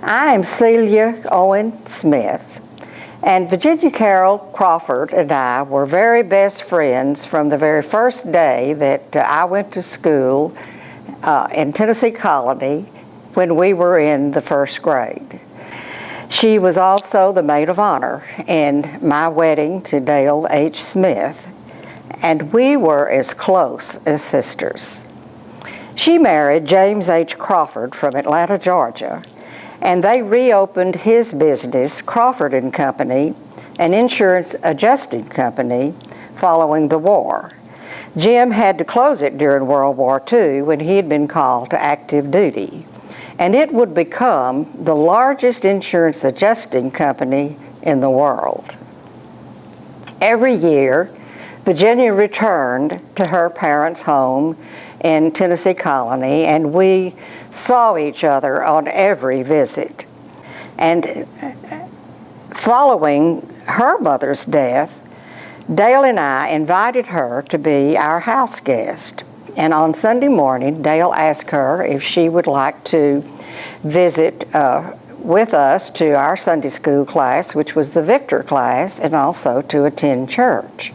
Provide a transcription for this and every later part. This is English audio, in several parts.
I am Celia Owen Smith, and Virginia Carroll Crawford and I were very best friends from the very first day that I went to school in Tennessee Colony when we were in the first grade. She was also the maid of honor in my wedding to Dale H. Smith, and we were as close as sisters. She married James H. Crawford from Atlanta, Georgia, and they reopened his business, Crawford and Company, an insurance adjusting company, following the war. Jim had to close it during World War II when he had been called to active duty, and it would become the largest insurance adjusting company in the world. Every year, Virginia returned to her parents' home in Tennessee Colony, and we saw each other on every visit. And following her mother's death, Dale and I invited her to be our house guest. And on Sunday morning, Dale asked her if she would like to visit with us to our Sunday school class, which was the Victor class, and also to attend church.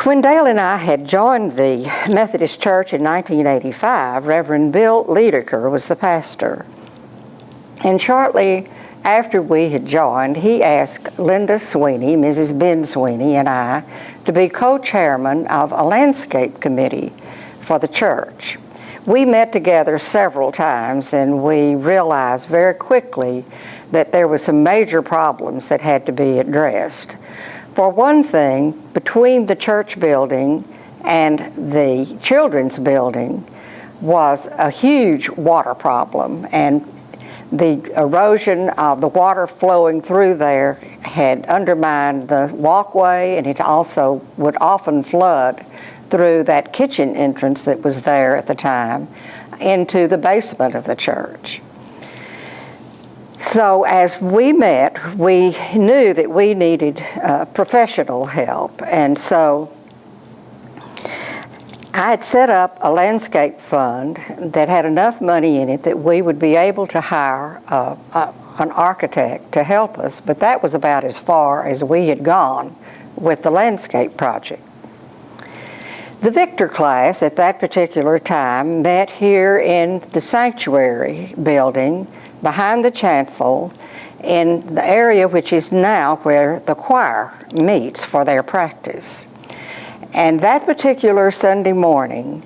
When Dale and I had joined the Methodist Church in 1985, Reverend Bill Leadecker was the pastor. And shortly after we had joined, he asked Linda Sweeney, Mrs. Ben Sweeney, and I to be co-chairman of a landscape committee for the church. We met together several times, and we realized very quickly that there were some major problems that had to be addressed. For one thing, between the church building and the children's building was a huge water problem, and the erosion of the water flowing through there had undermined the walkway, and it also would often flood through that kitchen entrance that was there at the time into the basement of the church. So as we met, we knew that we needed professional help, and so I had set up a landscape fund that had enough money in it that we would be able to hire an architect to help us, but that was about as far as we had gone with the landscape project. The Victor class at that particular time met here in the sanctuary building behind the chancel in the area which is now where the choir meets for their practice. And that particular Sunday morning,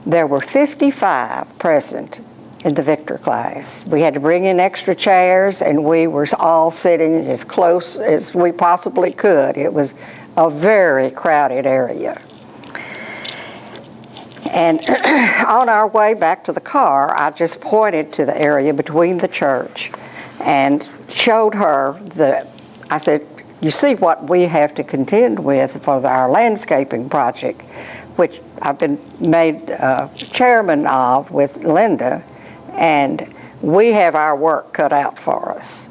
there were 55 present in the Victor class. We had to bring in extra chairs, and we were all sitting as close as we possibly could. It was a very crowded area. And on our way back to the car, I just pointed to the area between the church and showed her I said, you see what we have to contend with for our landscaping project, which I've been made chairman of with Linda, and we have our work cut out for us.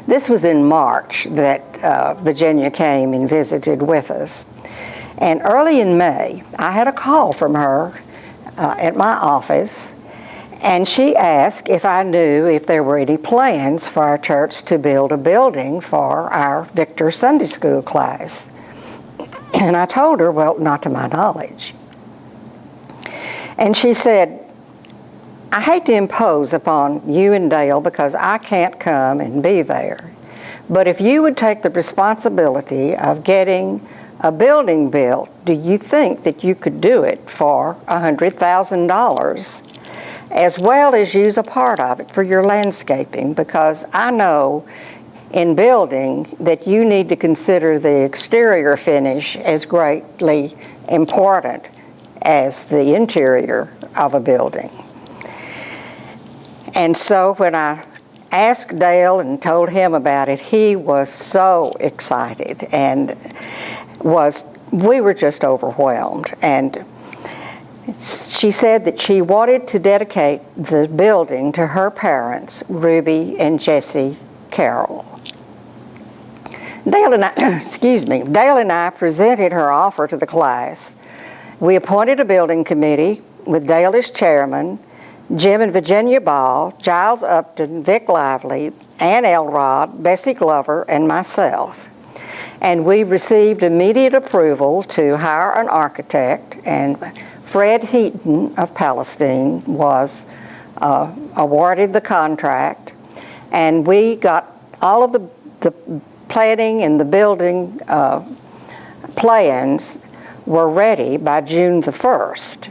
This was in March that Virginia came and visited with us. And early in May, I had a call from her at my office, and she asked if I knew if there were any plans for our church to build a building for our Victor Sunday School class. And I told her, well, not to my knowledge. And she said, I hate to impose upon you and Dale because I can't come and be there, but if you would take the responsibility of getting a building built, do you think that you could do it for $100,000 as well as use a part of it for your landscaping? Because I know in building that you need to consider the exterior finish as greatly important as the interior of a building. And so when I asked Dale and told him about it, he was so excited, and we were just overwhelmed. And she said that she wanted to dedicate the building to her parents, Ruby and Jesse Carroll. Dale and I presented her offer to the class. We appointed a building committee with Dale as chairman, Jim and Virginia Ball, Giles Upton, Vic Lively, Ann Elrod, Bessie Glover, and myself. And we received immediate approval to hire an architect, and Fred Heaton of Palestine was awarded the contract, and we got all of the planning and the building plans were ready by June the 1st.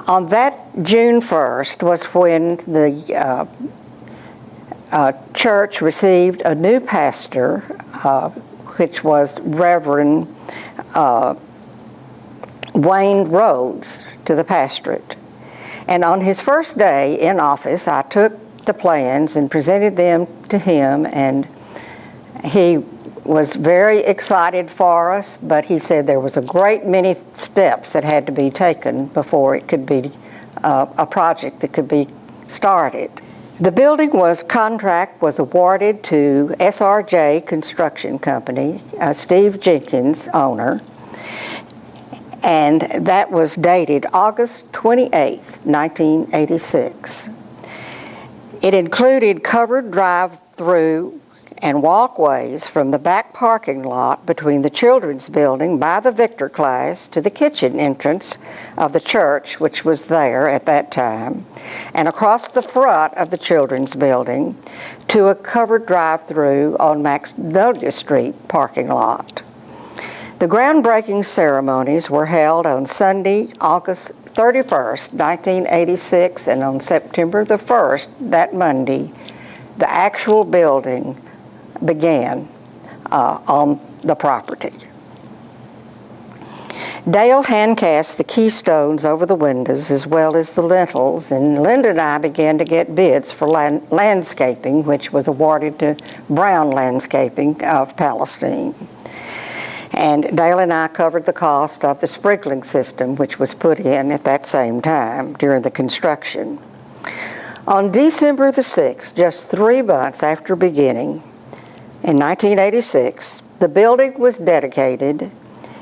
On that June 1st was when the church received a new pastor, which was Reverend Wayne Rhodes, to the pastorate. And on his first day in office, I took the plans and presented them to him, and he was very excited for us, but he said there was a great many steps that had to be taken before it could be a project that could be started. The building contract was awarded to SRJ Construction Company, Steve Jenkins, owner, and that was dated August 28th, 1986. It included covered drive-through and walkways from the back parking lot between the children's building by the Victor class to the kitchen entrance of the church, which was there at that time, and across the front of the children's building to a covered drive-through on Magnolia Street parking lot. The groundbreaking ceremonies were held on Sunday, August 31st, 1986, and on September the 1st, that Monday, the actual building began on the property. Dale hand-cast the keystones over the windows as well as the lintels, and Linda and I began to get bids for landscaping, which was awarded to Brown Landscaping of Palestine. And Dale and I covered the cost of the sprinkling system, which was put in at that same time during the construction. On December the 6th, just 3 months after beginning, in 1986, the building was dedicated,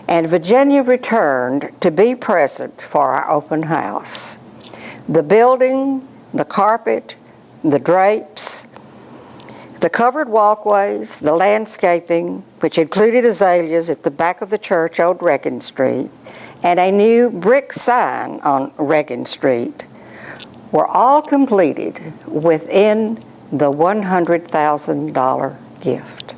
and Virginia returned to be present for our open house. The building, the carpet, the drapes, the covered walkways, the landscaping, which included azaleas at the back of the church on Reagan Street, and a new brick sign on Reagan Street, were all completed within the $100,000 gift.